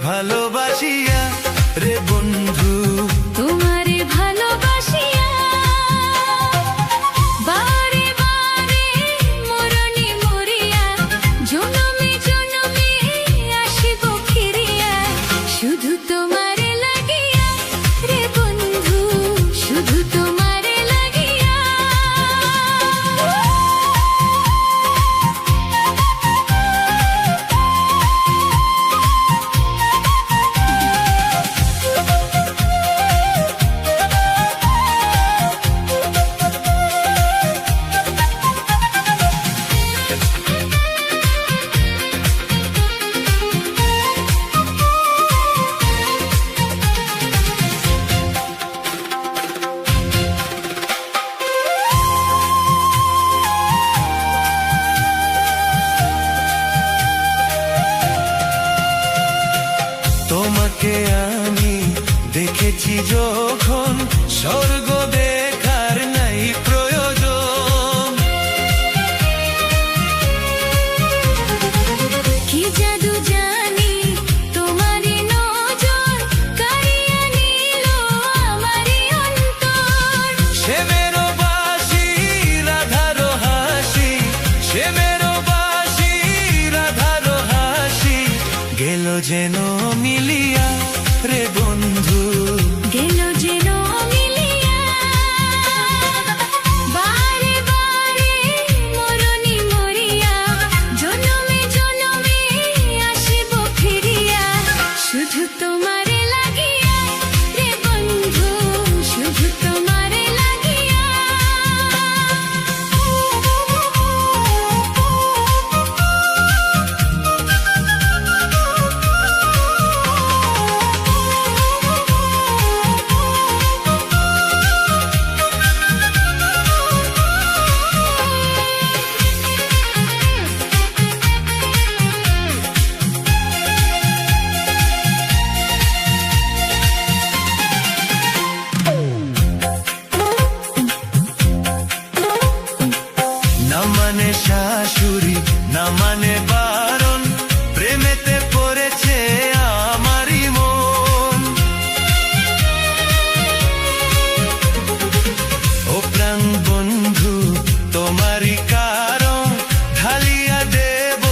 ভালোবাসিয়া রে বন্ধু, তোমারে ভালোবাসিয়া বারে বারে মরণে মরিয়া জনমে জনমে আসিব ফিরিয়া, শুধু তোমারে লাগিয়া রে বন্ধু, শুধু তোমারে লাগিয়া। তোমাকে আমি দেখেছি যখন, স্বর্গ দেখার নাই প্রয়োজন। কি জাদু জানি তোমারি নজর কাড়িয়া নিল আমারি অন্তর, সে মেরো বাঁশি রাধারো হাসি, সে মেরো বাঁশি রাধারো হাসি, গেল যেন মিলিয়া রে বন্ধু, গেল যেন মিলিয়া বারে বারে মরণে মরিয়া জনমে জনমে আসিব ফিরিয়া, শুধু তোমারে লাগিয়া রে বন্ধু, শুধু তোমারে লাগিয়া। না মানে শাশুড়ি না মানে বারণ, প্রেমেতে পড়েছে আমারই মন। ও প্রাণ বন্ধু তোমারই কারণ, ঢালিয়া দেব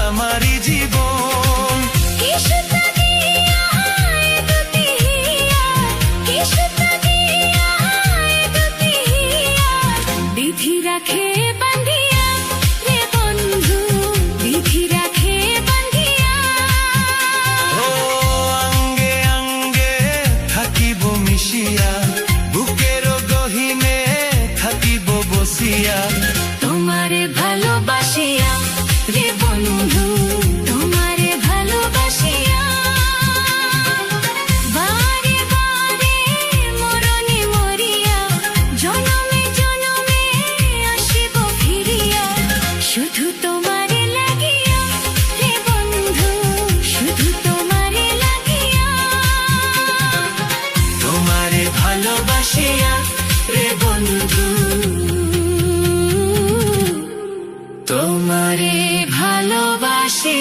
আমারই জীবন। কিসুতা দিয়া এ দুটি হিয়া, কিসুতা দিয়া এ দুটি হিয়া, বিধি রাখে বান্ধিয়া রে বন্ধু, বিধি রাখে বান্ধিয়া। ও অঙ্গে অঙ্গে থাকিব মিশিয়া, বুকের গহিনে থাকিব বসিয়া, তোমারে ভালোবাসিয়া রে বন্ধু, তোমারে ভালোবাসিয়া বারে বারে মরণে মরিয়া জনমে জনমে আসিব ফিরিয়া, শুধু তোমারে লাগিয়া রে বন্ধু, শুধু তোমারে লাগিয়া। তোমারে ভালোবাসিয়া রে বন্ধু, তোমারে ভালোবাসি।